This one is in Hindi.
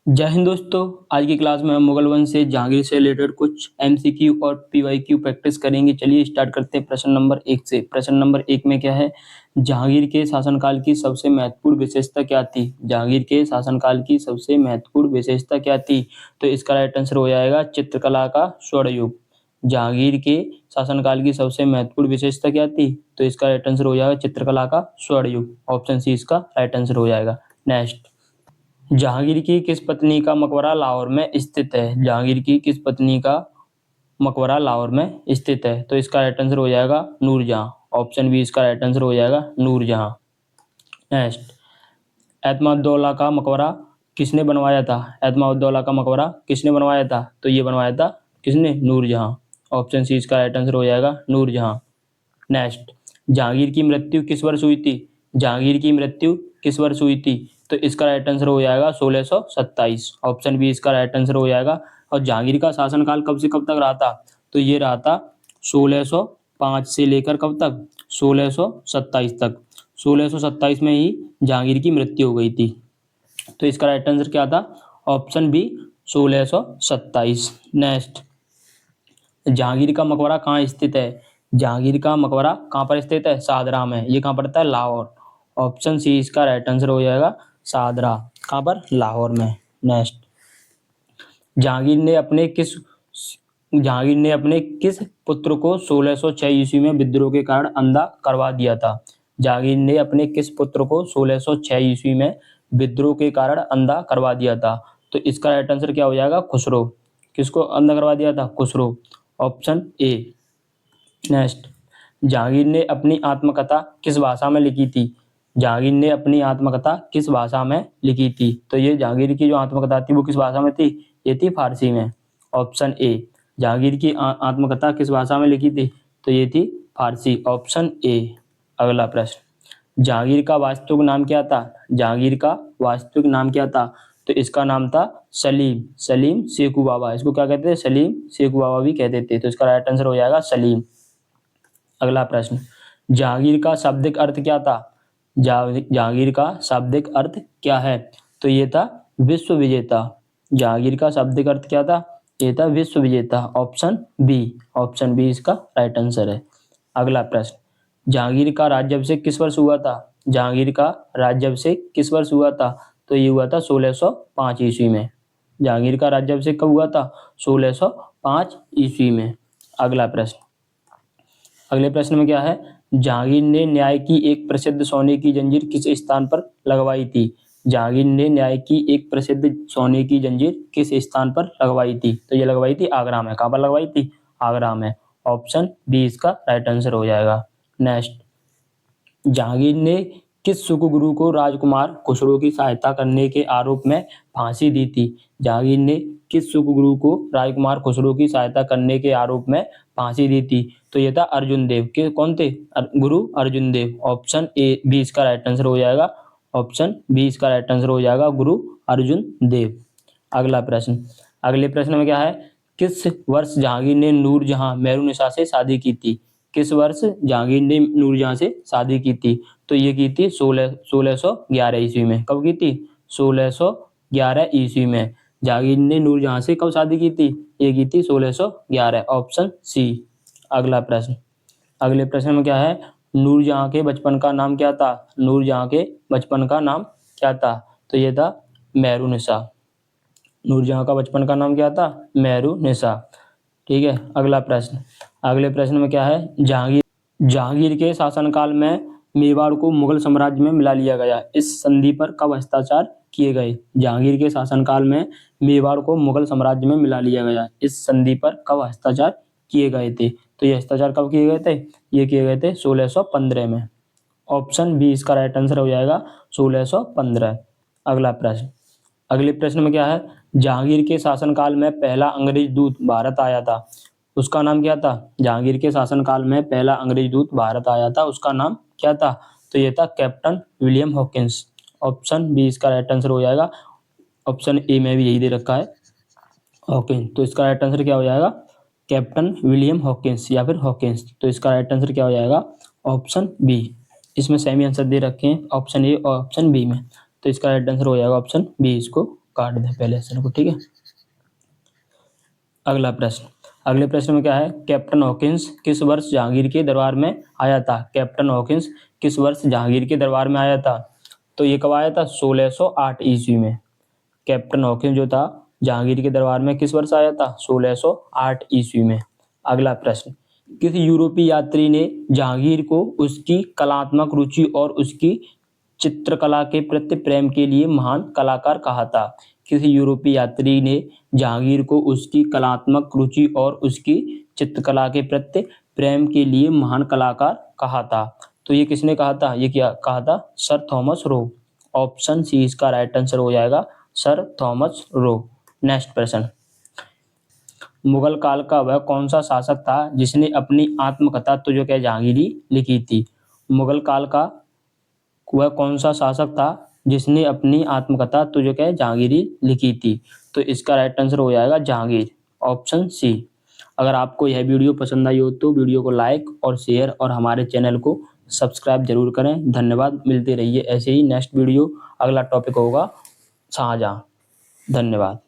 जय हिंद दोस्तों। आज की क्लास में हम मुगल वंश से जहांगीर से रिलेटेड कुछ एमसीक्यू और पीवाईक्यू प्रैक्टिस करेंगे। चलिए स्टार्ट करते हैं प्रश्न नंबर 1 से। प्रश्न नंबर 1 में क्या है, जहांगीर के शासनकाल की सबसे महत्वपूर्ण विशेषता क्या थी। जहांगीर के शासनकाल की सबसे महत्वपूर्ण विशेषता क्या थी, तो इसका राइट आंसर हो जाएगा चित्रकला का स्वर्ण युग। जहांगीर के शासनकाल की सबसे महत्वपूर्ण विशेषता क्या थी, तो इसका राइट आंसर हो जाएगा चित्रकला का स्वर्ण युग। ऑप्शन सी इसका राइट आंसर हो जाएगा। नेक्स्ट, जहांगीर की किस पत्नी का मकबरा लाहौर में स्थित है। जहांगीर की किस पत्नी का मकबरा लाहौर में स्थित है, तो इसका राइट आंसर हो जाएगा नूरजहां। ऑप्शन बी इसका राइट आंसर हो जाएगा नूरजहां। नेक्स्ट, एतमादुद्दौला का मकबरा किसने बनवाया था। एतमादुद्दौला का मकबरा किसने बनवाया था, तो ये बनवाया था किसने, नूरजहां। ऑप्शन सी इसका राइट आंसर हो जाएगा नूरजहां। नेक्स्ट, जहांगीर की मृत्यु किस वर्ष हुई थी। जहांगीर की मृत्यु किस वर्ष हुई थी, तो इसका राइट आंसर हो जाएगा 1627। ऑप्शन बी इसका राइट आंसर हो जाएगा। और जहांगीर का शासनकाल कब से कब तक रहा था, तो ये रहा था 1605 से लेकर कब तक, 1627 तक। 1627 में ही जहांगीर की मृत्यु हो गई थी, तो इसका राइट आंसर क्या था, ऑप्शन बी 1627। नेक्स्ट, जहांगीर का मकबरा कहाँ स्थित है। जहांगीर का मकबरा कहाँ पर स्थित है, शाहदरा में। ये कहाँ पड़ता है, लाहौर। ऑप्शन सी इसका राइट आंसर हो जाएगा शाहदरा। कहाँ पर, लाहौर में। नेक्स्ट, जहांगीर ने अपने किस जहांगीर ने अपने किस पुत्र को 1606 ईस्वी में विद्रोह के कारण अंधा करवा दिया था। जहांगीर ने अपने किस पुत्र को 1606 ईस्वी में विद्रोह के कारण अंधा करवा दिया था, तो इसका राइट आंसर क्या हो जाएगा, खुसरो। किसको अंधा करवा दिया था, Khusro. Option A. Next, Jahangir ने अपनी आत्मकथा किस भाषा में लिखी थी। जहांगीर ने अपनी आत्मकथा किस भाषा में लिखी थी, तो ये जहांगीर की जो आत्मकथा थी वो किस भाषा में थी, ये थी फारसी में। ऑप्शन ए, जहांगीर की आत्मकथा किस भाषा में लिखी थी, तो ये थी फारसी। Option A. अगला प्रश्न, जहांगीर का वास्तविक नाम क्या था। जहांगीर का वास्तविक नाम क्या था, तो इसका नाम था सलीम। सलीम शेखू बाबा। इसको क्या कहते थे, सलीम शेखू बाबा भी कहते थे, तो इसका राइट आंसर हो जाएगा सलीम। अगला प्रश्न, जहांगीर का शाब्दिक अर्थ क्या था। जहांगीर का शाब्दिक अर्थ क्या है, तो ये था विश्व विजेता। जहांगीर का शाब्दिक अर्थ क्या था, ये था विश्व विजेता। Option B. ऑप्शन बी इसका राइट आंसर है। अगला प्रश्न, जहांगीर का राज्याभिषेक किस वर्ष हुआ था। जहांगीर का राज्याभिषेक किस वर्ष हुआ था, तो ये हुआ था 1605 ईस्वी में। जहांगीर का राज्याभिषेक कब हुआ था, 1605 ईस्वी में। अगला प्रश्न, अगले प्रश्न में क्या है, जहांगीर ने न्याय की एक प्रसिद्ध सोने की जंजीर किस स्थान पर लगवाई थी। जहांगीर ने न्याय की एक प्रसिद्ध सोने की जंजीर किस स्थान पर लगवाई थी, तो ये लगवाई थी आगरा में। कहाँ पर लगवाई थी, आगरा में। ऑप्शन बी इसका राइट आंसर हो जाएगा। नेक्स्ट, जहांगीर ने किस सुखगुरु को राजकुमार खुसरो की सहायता करने के आरोप में फांसी दी थी। जहांगीर ने किस सुखगुरु को राजकुमार खुसरो की सहायता करने के आरोप में फांसी दी थी, तो ये था अर्जुन देव के। कौन थे, गुरु अर्जुन देव। ऑप्शन ए बी इसका राइट आंसर हो जाएगा। ऑप्शन बी इसका राइट आंसर हो जाएगा, गुरु अर्जुन देव। अगला प्रश्न, अगले प्रश्न में क्या है, किस वर्ष जहांगीर ने नूरजहां मेहरुनिसा से शादी की थी। किस वर्ष जहांगीर ने नूरजहां से शादी की थी, तो ये की थी 1611 ईस्वी में। कब की थी, 1611 ईस्वी में। जहांगीर ने नूरजहां से कब शादी की थी, ये की थी 1611। Option C. अगला प्रश्न, अगले प्रश्न में क्या है, नूरजहां के बचपन का नाम क्या था। नूरजहां के बचपन का नाम क्या था, तो ये था मेहरुनिसा। नूरजहां का बचपन का नाम क्या था, मेहरुनिसा। ठीक है। अगला प्रश्न, अगले प्रश्न में क्या है, जहांगीर के शासनकाल में मेवाड़ को मुगल साम्राज्य में मिला लिया गया। इस संधि पर कब हस्ताक्षर किए गए। जहांगीर के शासनकाल में मेवाड़ को मुगल साम्राज्य में मिला लिया गया। इस संधि पर कब हस्ताक्षर किए गए थे, तो ये हस्ताक्षर कब किए गए थे, ये किए गए थे 1615 में। ऑप्शन बी इसका राइट आंसर हो जाएगा 1615। अगला प्रश्न, अगले प्रश्न में क्या है, जहांगीर के शासनकाल में पहला अंग्रेज दूत भारत आया था, उसका नाम क्या था। जहांगीर के शासनकाल में पहला अंग्रेज दूत भारत आया था, उसका नाम क्या था, तो ये था captain William Hawkins. Option B इसका राइट आंसर हो जाएगा। ऑप्शन ए में भी यही दे रखा है, हॉकिंस। तो इसका राइट आंसर क्या हो जाएगा, कैप्टन विलियम हॉकिंस या फिर हॉकिंस। तो इसका राइट आंसर क्या हो जाएगा, ऑप्शन बी। इसमें सेमी आंसर दे रखे हैं, ऑप्शन ए और ऑप्शन बी में, तो इसका राइट आंसर हो जाएगा ऑप्शन बी। इसको काट दें पहले ऑप्शन को, ठीक है। अगला प्रश्न, अगले प्रश्न में क्या है, कैप्टन हॉकिंस किस वर्ष जहांगीर के दरबार में आया था। कैप्टन हॉकिंस किस वर्ष जहांगीर के दरबार में आया था। तो ये कब आया था, 1608 ईस्वी में। कैप्टन हॉकिंस जो था जहांगीर के दरबार में किस वर्ष आया था, 1608 ईस्वी में। अगला प्रश्न, किस यूरोपीय यात्री ने जहांगीर को उसकी कलात्मक रुचि और उसकी चित्रकला के प्रति प्रेम के लिए महान कलाकार कहा था। किसी यूरोपीय यात्री ने जहांगीर को उसकी कलात्मक रुचि और उसकी चित्रकला के प्रति प्रेम के लिए महान कलाकार कहा था। तो ये किसने कहा था, ये क्या कहा था, sir Thomas Roe. Option C इसका राइट आंसर हो जाएगा, सर थॉमस रो। नेक्स्ट प्रश्न, मुगल काल का वह कौन सा शासक था जिसने अपनी आत्मकथा तुझे क्या जहांगीरी लिखी थी। मुगल काल का वह कौन सा शासक था जिसने अपनी आत्मकथा तुझे क्या जहांगीरी लिखी थी। तो इसका राइट आंसर हो जाएगा जहांगीर, ऑप्शन सी। अगर आपको यह वीडियो पसंद आई हो तो वीडियो को लाइक और शेयर और हमारे चैनल को सब्सक्राइब जरूर करें। धन्यवाद, मिलते रहिए ऐसे ही। नेक्स्ट वीडियो अगला टॉपिक होगा शाहजहां। धन्यवाद।